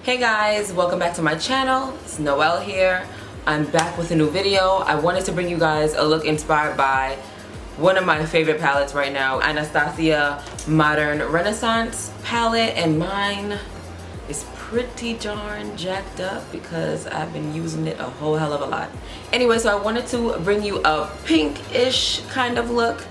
Hey guys, welcome back to my channel. It's Noelle here. I'm back with a new video. I wanted to bring you guys a look inspired by one of my favorite palettes right now, Anastasia Modern Renaissance palette, and mine is pretty darn jacked up because I've been using it a whole hell of a lot. Anyway, so I wanted to bring you a pinkish kind of look.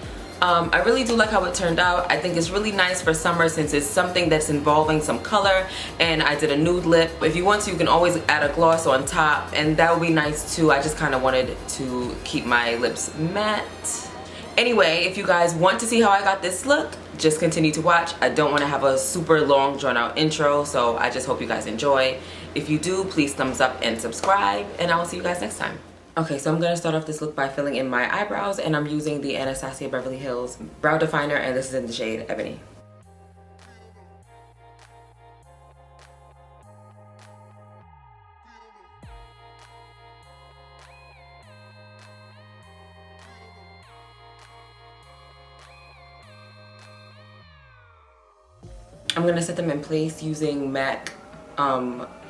I really do like how it turned out. I think it's really nice for summer since it's something that's involving some color, and I did a nude lip. If you want to, you can always add a gloss on top, and that would be nice too. I just kind of wanted to keep my lips matte. Anyway, if you guys want to see how I got this look, just continue to watch. I don't want to have a super long drawn out intro, so I just hope you guys enjoy. If you do, please thumbs up and subscribe, and I will see you guys next time. Okay, so I'm going to start off this look by filling in my eyebrows, and I'm using the Anastasia Beverly Hills Brow Definer, and this is in the shade Ebony. I'm going to set them in place using MAC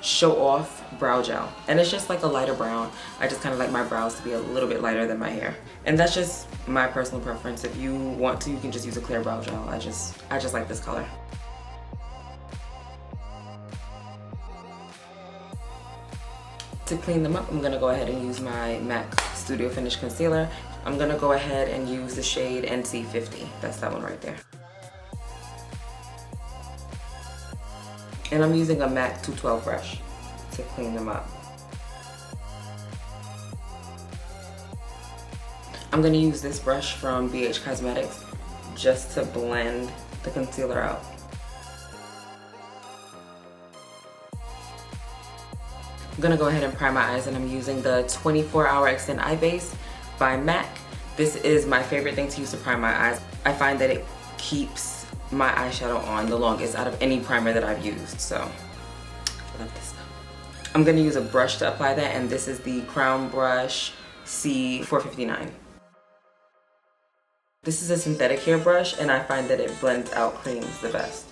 Show Off Brow Gel, and it's just like a lighter brown. I just kind of like my brows to be a little bit lighter than my hair, and that's just my personal preference. If you want to, you can just use a clear brow gel. I just like this color. To clean them up, I'm gonna go ahead and use my MAC Studio Finish Concealer. I'm gonna go ahead and use the shade NC50. That's that one right there. And I'm using a MAC 212 brush to clean them up. I'm going to use this brush from BH Cosmetics just to blend the concealer out. I'm going to go ahead and prime my eyes, and I'm using the 24-Hour Extend Eye Base by MAC. This is my favorite thing to use to prime my eyes. I find that it keeps my eyeshadow on the longest out of any primer that I've used, so I love this stuff. I'm going to use a brush to apply that, and this is the Crown Brush C459. This is a synthetic hair brush, and I find that it blends out creams the best.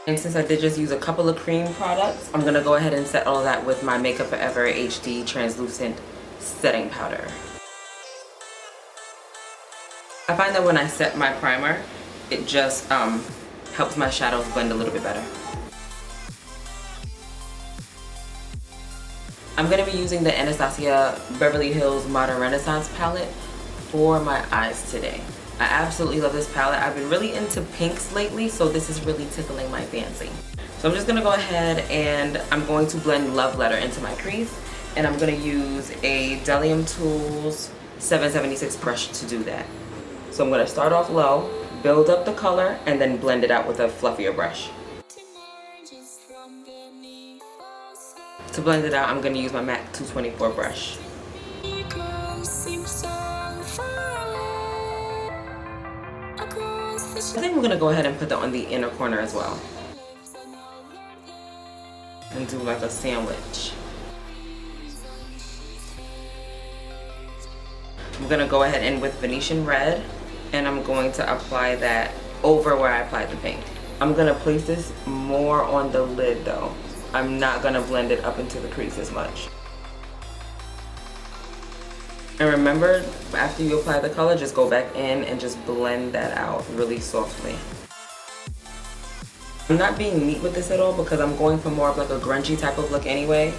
And since I did just use a couple of cream products, I'm going to go ahead and set all of that with my Makeup Forever HD Translucent Setting Powder. I find that when I set my primer, it just helps my shadows blend a little bit better. I'm going to be using the Anastasia Beverly Hills Modern Renaissance palette for my eyes today. I absolutely love this palette. I've been really into pinks lately, so this is really tickling my fancy. So I'm just going to go ahead and I'm going to blend Love Letter into my crease. And I'm going to use a Delium Tools 776 brush to do that. So I'm going to start off low, build up the color, and then blend it out with a fluffier brush. To blend it out, I'm going to use my MAC 224 brush. I think we're going to go ahead and put that on the inner corner as well. And do like a sandwich. I'm going to go ahead in with Venetian Red, and I'm going to apply that over where I applied the pink. I'm going to place this more on the lid though. I'm not going to blend it up into the crease as much. And remember, after you apply the color, just go back in and just blend that out really softly. I'm not being neat with this at all because I'm going for more of like a grungy type of look anyway.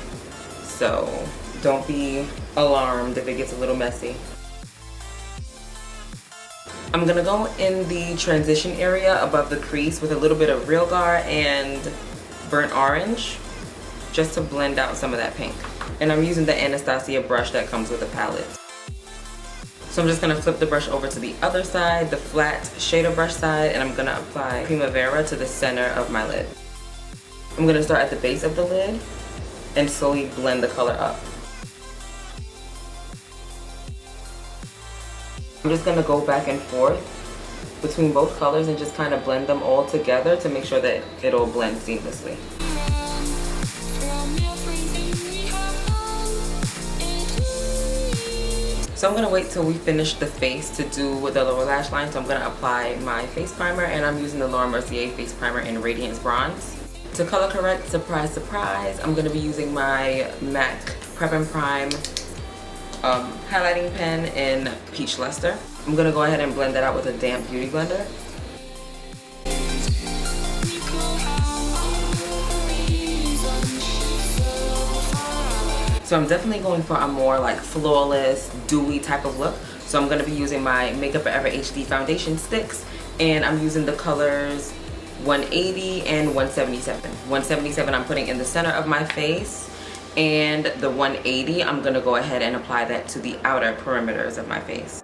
So don't be alarmed if it gets a little messy. I'm going to go in the transition area above the crease with a little bit of Real Gar and Burnt Orange just to blend out some of that pink. And I'm using the Anastasia brush that comes with the palette. So I'm just going to flip the brush over to the other side, the flat shader brush side, and I'm going to apply Primavera to the center of my lid. I'm going to start at the base of the lid and slowly blend the color up. I'm just going to go back and forth between both colors and just kind of blend them all together to make sure that it'll blend seamlessly. So I'm gonna wait till we finish the face to do with the lower lash line. So I'm gonna apply my face primer, and I'm using the Mercier face primer in Radiance Bronze. To color correct, surprise, surprise, I'm gonna be using my MAC Prep and Prime highlighting pen in Peach Luster. I'm gonna go ahead and blend that out with a damp beauty blender. So I'm definitely going for a more like flawless, dewy type of look. So I'm gonna be using my Makeup Forever HD foundation sticks, and I'm using the colors 180 and 177. 177 I'm putting in the center of my face, and the 180 I'm gonna go ahead and apply that to the outer perimeters of my face.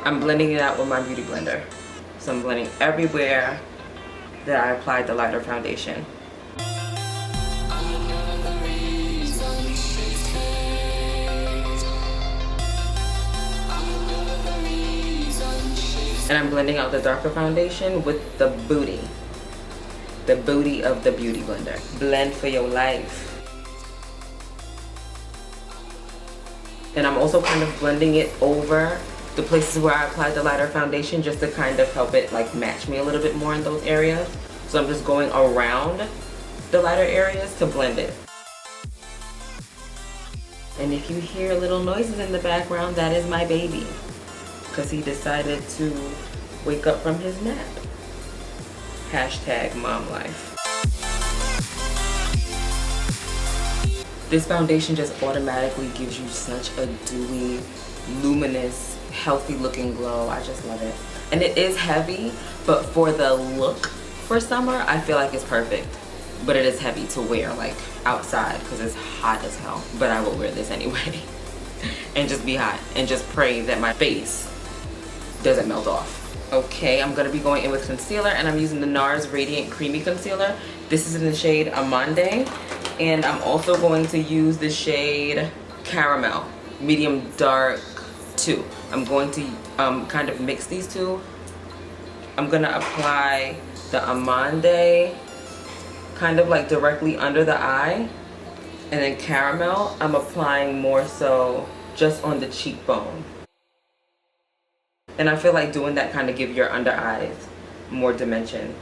I'm blending it out with my beauty blender. So I'm blending everywhere that I applied the lighter foundation. And I'm blending out the darker foundation with the booty of the beauty blender. Blend for your life. And I'm also kind of blending it over the places where I applied the lighter foundation, just to kind of help it like match me a little bit more in those areas. So I'm just going around the lighter areas to blend it. And if you hear little noises in the background, that is my baby, because he decided to wake up from his nap. Hashtag mom life. This foundation just automatically gives you such a dewy, luminous, healthy looking glow. I just love it. And it is heavy, but for the look for summer, I feel like it's perfect. But it is heavy to wear like outside because it's hot as hell. But I will wear this anyway and just be hot and just pray that my face doesn't melt off. Okay, I'm gonna be going in with concealer, and I'm using the Nars Radiant Creamy Concealer. This is in the shade Amande, and I'm also going to use the shade Caramel, medium dark 2. I'm going to kind of mix these two. I'm gonna apply the Amande kind of like directly under the eye, and then Caramel I'm applying more so just on the cheekbone. And I feel like doing that kind of give your under eyes more dimension.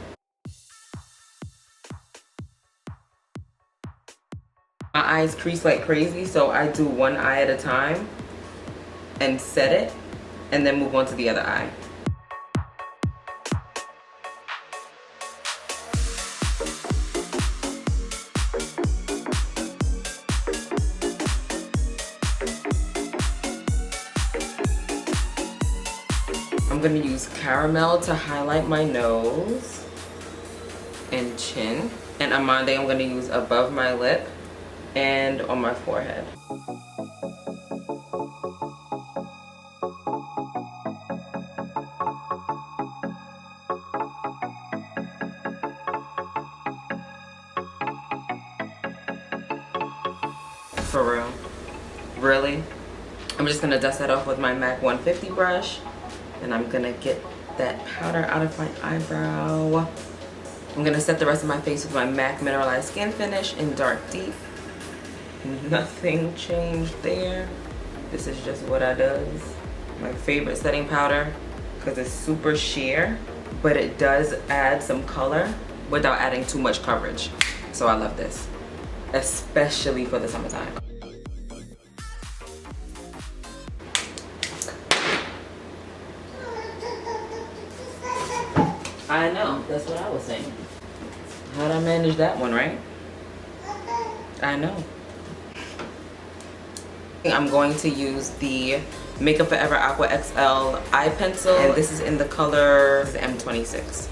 My eyes crease like crazy, so I do one eye at a time and set it, and then move on to the other eye. I'm gonna use Caramel to highlight my nose and chin, and Amande I'm gonna use above my lip and on my forehead. For real. Really? I'm just gonna dust that off with my MAC 150 brush, and I'm gonna get that powder out of my eyebrow. I'm gonna set the rest of my face with my MAC Mineralize Skinfinish in Dark Deep. Nothing changed there. This is just what I does. My favorite setting powder, because it's super sheer, but it does add some color without adding too much coverage. So I love this, especially for the summertime. I know, that's what I was saying. How'd I manage that one, right? I know. I'm going to use the Makeup Forever Aqua XL eye pencil, and this is in the color M26.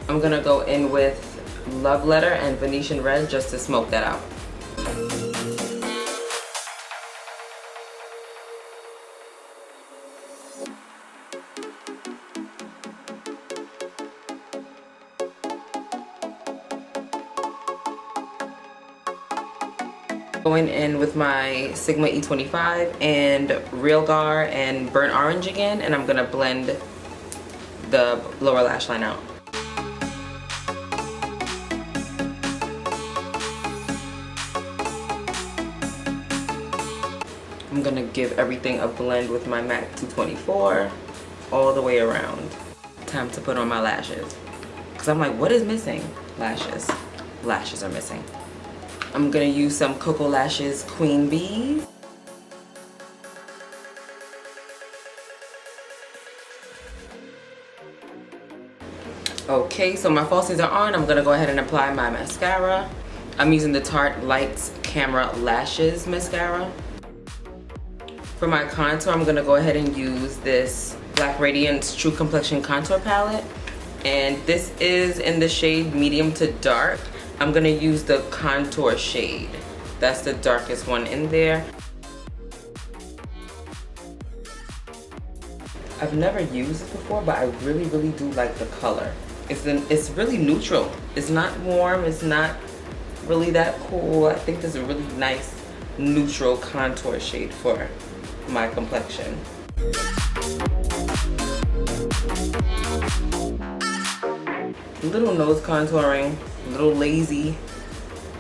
I'm gonna go in with Love Letter and Venetian Red just to smoke that out. Going in with my Sigma E25 and Real Gar and Burnt Orange again, and I'm gonna blend the lower lash line out. I'm gonna give everything a blend with my MAC 224 all the way around. Time to put on my lashes. Cause I'm like, what is missing? Lashes. Lashes are missing. I'm gonna use some Cocoa Lashes Queen Bees. Okay, so my falsies are on. I'm gonna go ahead and apply my mascara. I'm using the Tarte Lights Camera Lashes mascara. For my contour, I'm gonna go ahead and use this Black Radiance True Complexion Contour Palette. And this is in the shade medium to dark. I'm gonna use the contour shade. That's the darkest one in there. I've never used this before, but I really, really do like the color. It's really neutral. It's not warm, it's not really that cool. I think this is a really nice neutral contour shade for my complexion. Little nose contouring, little lazy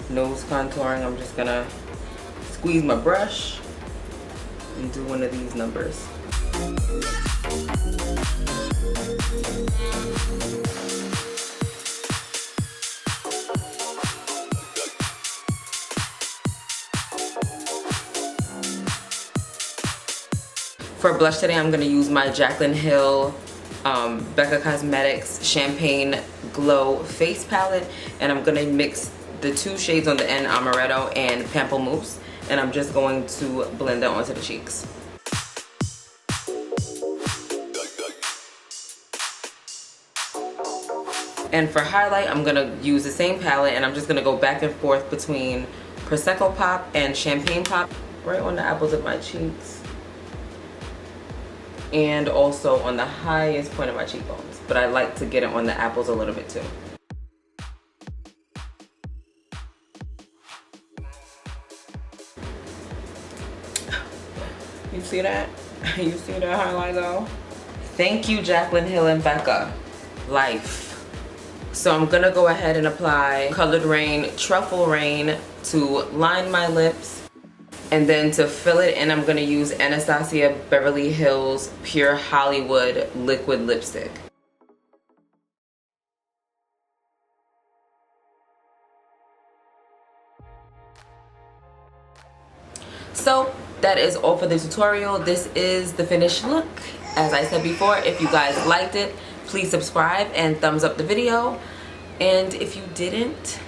nose contouring. I'm just gonna squeeze my brush and do one of these numbers. For blush today, I'm gonna use my Jaclyn Hill Becca Cosmetics Champagne Glow Face Palette, and I'm gonna mix the two shades on the end, Amaretto and Pamplemousse, and I'm just going to blend that onto the cheeks. And for highlight, I'm gonna use the same palette, and I'm just gonna go back and forth between Prosecco Pop and Champagne Pop, right on the apples of my cheeks. And also on the highest point of my cheekbones, but I like to get it on the apples a little bit too. You see that? You see that highlight though? Thank you, Jaclyn Hill and Becca. Life. So I'm gonna go ahead and apply Colored Rain Truffle Rain to line my lips. And then to fill it in, I'm gonna use Anastasia Beverly Hills Pure Hollywood Liquid Lipstick. So that is all for the tutorial. This is the finished look. As I said before, if you guys liked it, please subscribe and thumbs up the video. And if you didn't,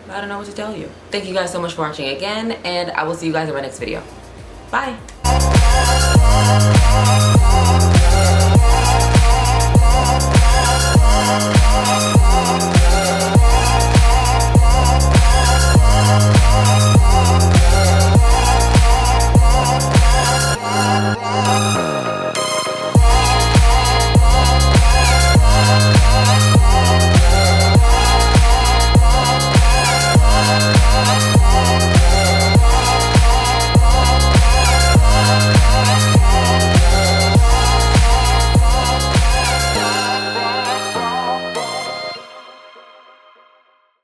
I don't know what to tell you. Thank you guys so much for watching again, and I will see you guys in my next video. Bye.